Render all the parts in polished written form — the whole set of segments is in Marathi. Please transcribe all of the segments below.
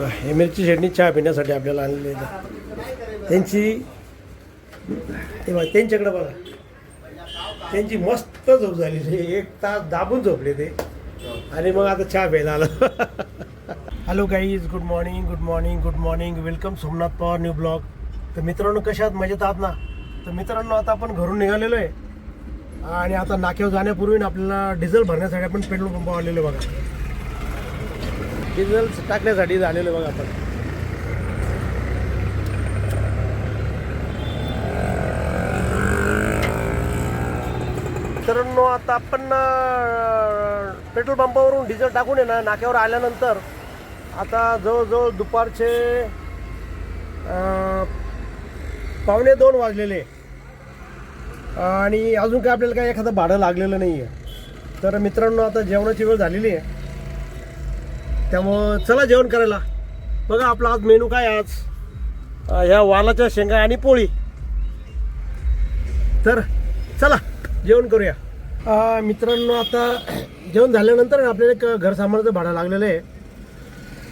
हे मिरची चटणी चहा पिण्यासाठी आपल्याला आणलेली आहे. त्यांची त्यांच्याकडे बघा, त्यांची मस्त झोप झाली. 1 तास दाबून झोपले ते आणि मग आता चहा प्यायला आलं. Hello guys, good morning good morning good morning. Welcome Somnath Pawar new blog. तर मित्रांनो, कशा आहात? मजेत आहात ना? तर मित्रांनो, आता आपण घरून निघालेलो आहे आणि आता नाक्यावर जाण्यापूर्वी आपल्याला डिझेल भरण्यासाठी आपण पेट्रोल पंपावर आलेलो बघा. डिझेल टाकण्यासाठी झालेलं बघा आपण. मित्रांनो, आता आपण पेट्रोल पंपावरून डिझेल टाकून आहे ना, नाक्यावर आल्यानंतर आता जवळजवळ दुपारचे 1:45 वाजलेले आणि अजून काय आपल्याला काय एखादं भाडं लागलेलं नाही आहे. तर मित्रांनो, आता जेवणाची वेळ झालेली आहे, त्यामुळं चला जेवण करायला. बघा आपला आज मेनू काय, आज ह्या वालाच्या शेंगा आणि पोळी. तर चला जेवण करूया. मित्रांनो, आता जेवण झाल्यानंतर आपल्याला एक घर सामानाचं भाडं लागलेलं आहे.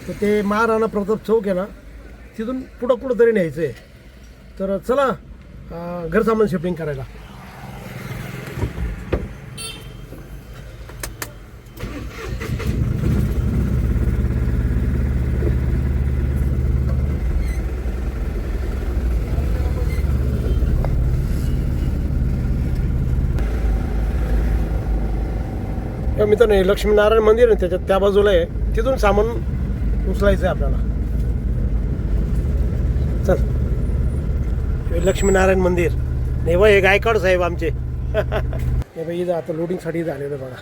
तर ते महाराणा प्रताप चौक आहे ना, तिथून पुढं तरी न्यायचं आहे. तर चला घर सामान शिफ्टिंग करायला. मित्रांनो, हे लक्ष्मीनारायण मंदिर आहे, त्याच्यात त्या बाजूला आहे, तिथून सामान उचलायचं आहे आपल्याला. चल, हे लक्ष्मीनारायण मंदिर नाही बा, हे गायकवाड साहेब आमचे. हे बाई इथं आता लोडिंगसाठी झालेलं बघा.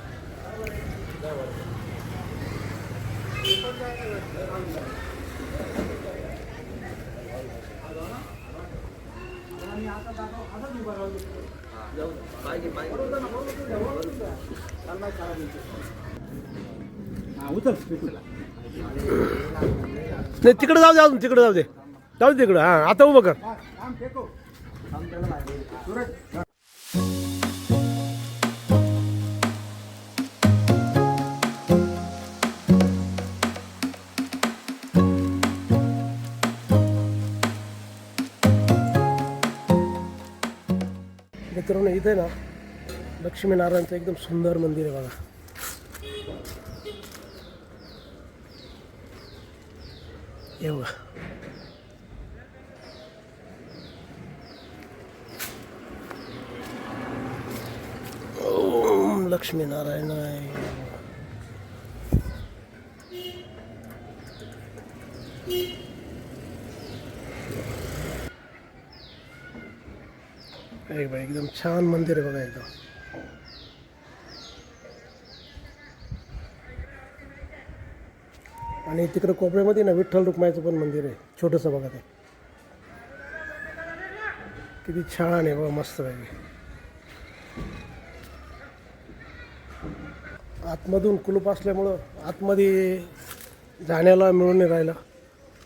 नाही, तिकडे जाऊ दे, अजून तिकडे जाऊ दे तिकडं. हां, आता उभं कर. मित्रांनो, इथे ना लक्ष्मीनारायणचं एकदम सुंदर मंदिर आहे बघा. हे बघा, ओम लक्ष्मीनारायण आहे. एकदम छान मंदिर आहे बघा एकदम. आणि तिकडं कोपऱ्यामध्ये ना विठ्ठल रुक्माईचं पण मंदिर आहे, छोटंसं बघा. ते किती छान आहे बघा, मस्त आहे. आतमधून कुलूप असल्यामुळं आतमध्ये जाण्याला मिळून नाही राहिलं.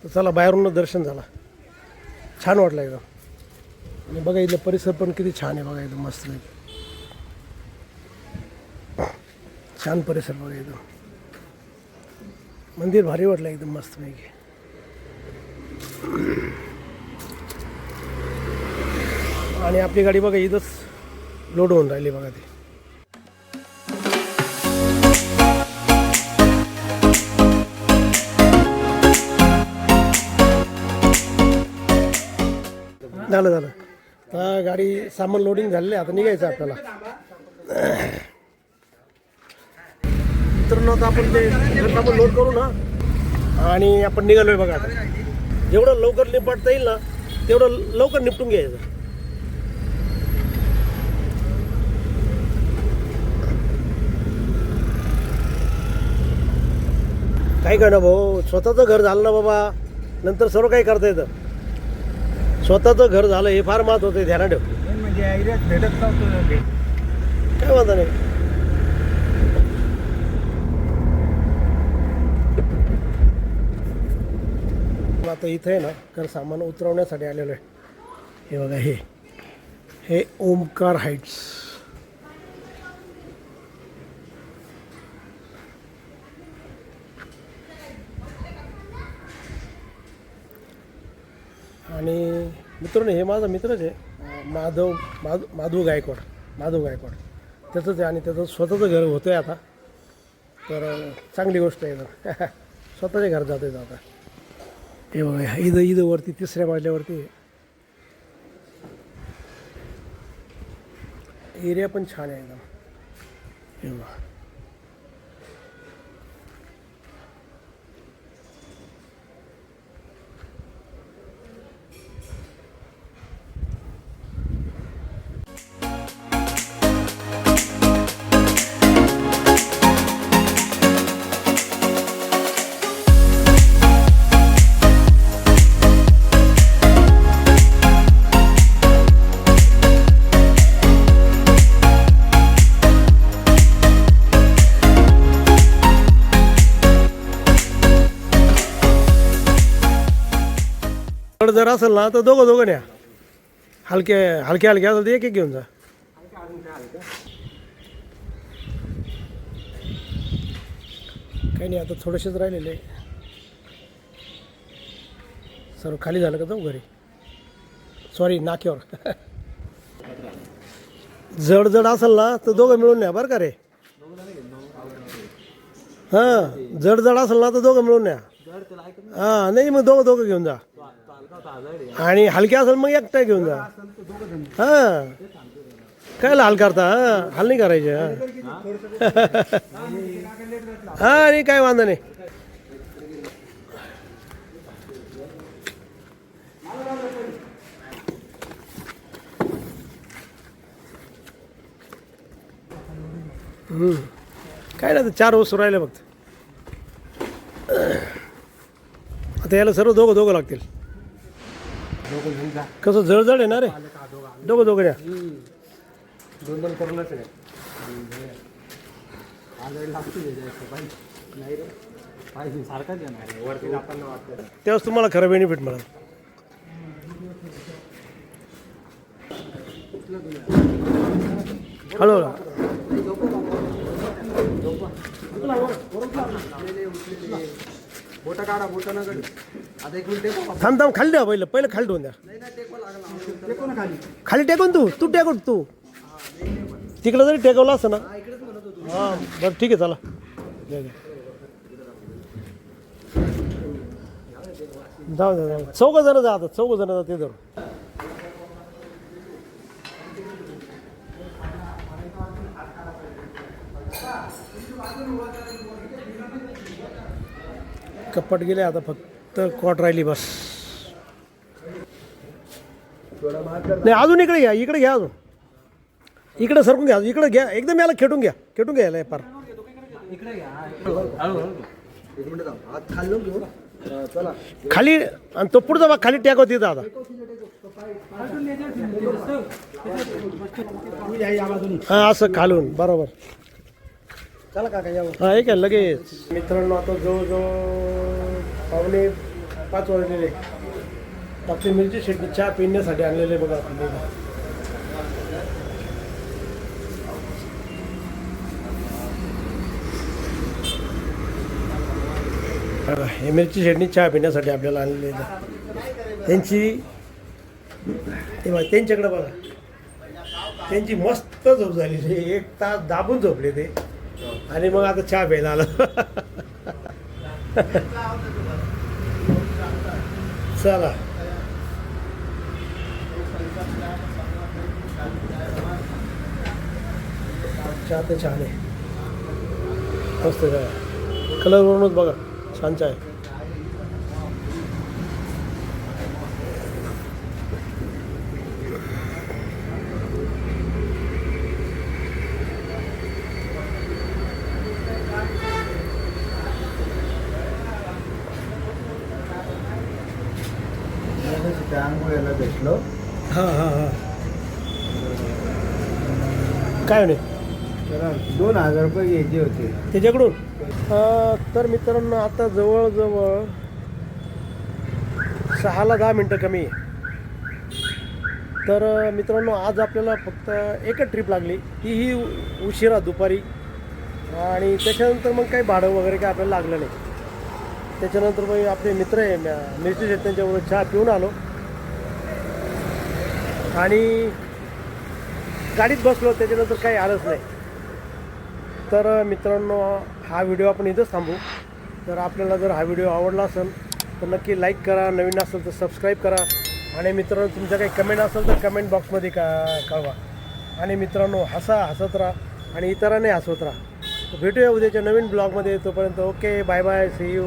तर चला, बाहेरूनच दर्शन झालं, छान वाटलं एकदम. आणि बघा इथलं परिसर पण किती छान आहे बघा, एकदम मस्त आहे, छान परिसर बघा एकदम. मंदिर भारी वाटलं एकदम मस्त पैकी. आणि आपली गाडी बघा इथंच लोड होऊन राहिली बघा. ती झालं. आता गाडी सामान लोडिंग झालेलं आहे, आता निघायचं आपल्याला. मित्रांनो, आता आपण ते सामान लोड करू ना आणि आपण निघालोय बघा. आता जेवढं लवकर निपटता येईल ना तेवढं लवकर निपटून घ्यायचं. काय करणार भाऊ, स्वतःचं घर झालं ना बाबा, नंतर सर्व काही करता येतं. स्वतःचं घर झालं हे फार महत्त्वाचं आहे, ध्यानात ठेव. म्हणजे भेटत नव्हतं काय म्हणता नाही. आता इथं आहे ना घर सामान उतरवण्यासाठी आलेलो आहे. हे बघा, हे ओमकार हाईट्स. आणि मित्रांनो हे माझा मित्रच आहे माधव गायकवाड त्याचंच आहे आणि त्याचं स्वतःचं घर होतं आहे आता. तर चांगली गोष्ट आहे तर स्वतःच्या घरात जातो आहे आता. हे बघा ईदवरती 3ऱ्या मजल्यावरती आहे. एरिया पण छान आहे एकदम. हे बघा जर असेल ना तर दोघं न्या. हलके असेल तर एक घेऊन जा. काही नाही आता थोडेसेच राहिलेले. सर्व खाली झालं का जाऊ घरी. सॉरी नाक्यावर. जड असेल ना तर दोघं मिळून न्या बरं का रे. हां जड असेल ना तर दोघं मिळून न्या. हां नाही मग दोघं घेऊन जा. आणि हलके असेल मग एकटा घेऊन जा. हां काय हाल करता. हां हाल नाही करायचे. हां आणि काय वांधा नाही. काय नाही 4 वस्तू राहिले फक्त. आता याला सर्व दोघं लागतील. कसं जड आहे ना रे. दोघं द्या. 2 करूनच नाही. सारखाच येणार वरती जाताना वाटतं. तेव्हाच तुम्हाला खरं बेनिफिट मिळेल. हळूहळू बोटा काढा बोटा ना गडी. आता एक मिनिट थांब खाली द्या. पहिलं खाली ठेवून द्या. खाली टेकून तू टेकून तू तिकडं जरी टेकवलं असतं ना. हां बरं ठीक आहे चला. जाऊ 4 जण जा. आता 4 जण जा. ते धरून कप्पट गेले. आता फक्त क्वार्ट राहिली बस. नाही अजून इकडे घ्या अजून. इकडे सरकून घ्या. इकडे घ्या एकदम. याला खेटून घ्या याला पार. खाली आणि तो पुढचा भाग खाली टॅक होती आता. हां असं खालून बरोबर. चला काका या. हां एक आहे लगेच. मित्रांनो आता जवळजवळ 4:45 वाजलेले. आपली मिरची शेट्टी चहा पिण्यासाठी आणलेले बघा. हे मिरची शेटणी चहा पिण्यासाठी आपल्याला आणलेले. त्यांच्याकडे बघा. त्यांची मस्त झोप झाली. 1 तास दाबून झोपले ते. आणि मग आता चहा प्यायला आलं. चला चहा तर छान आहे. मस्त कलरवरूनच बघा छान चहा आहे. आंघोळीला भेटलो. हां काय म्हणे. 2000 रुपये घ्यायचे होते त्याच्याकडून. तर मित्रांनो आता जवळजवळ 6 ला 10 मिनटं कमी आहे. तर मित्रांनो आज आपल्याला फक्त एकच ट्रिप लागली. तीही उशिरा दुपारी. आणि त्याच्यानंतर मग काही भाडं वगैरे काय आपल्याला लागलं नाही. त्याच्यानंतर मग आपले मित्र आहे मिरची शेट त्यांच्याबरोबर चहा पिऊन आलो. आणि गाडीत बसलो, त्याच्यानंतर काही आलंच नाही. तर मित्रांनो, हा व्हिडिओ आपण इथंच थांबू. तर आपल्याला जर हा व्हिडिओ आवडला असेल तर नक्की लाईक करा, नवीन असेल तर सबस्क्राईब करा. आणि मित्रांनो, तुमच्या काही कमेंट असेल तर कमेंट बॉक्समध्ये कळवा. आणि मित्रांनो, हसत राहा आणि इतरांनाही हसवत राहा. भेटूया उद्याच्या नवीन ब्लॉगमध्ये. तोपर्यंत okay, bye bye, see you.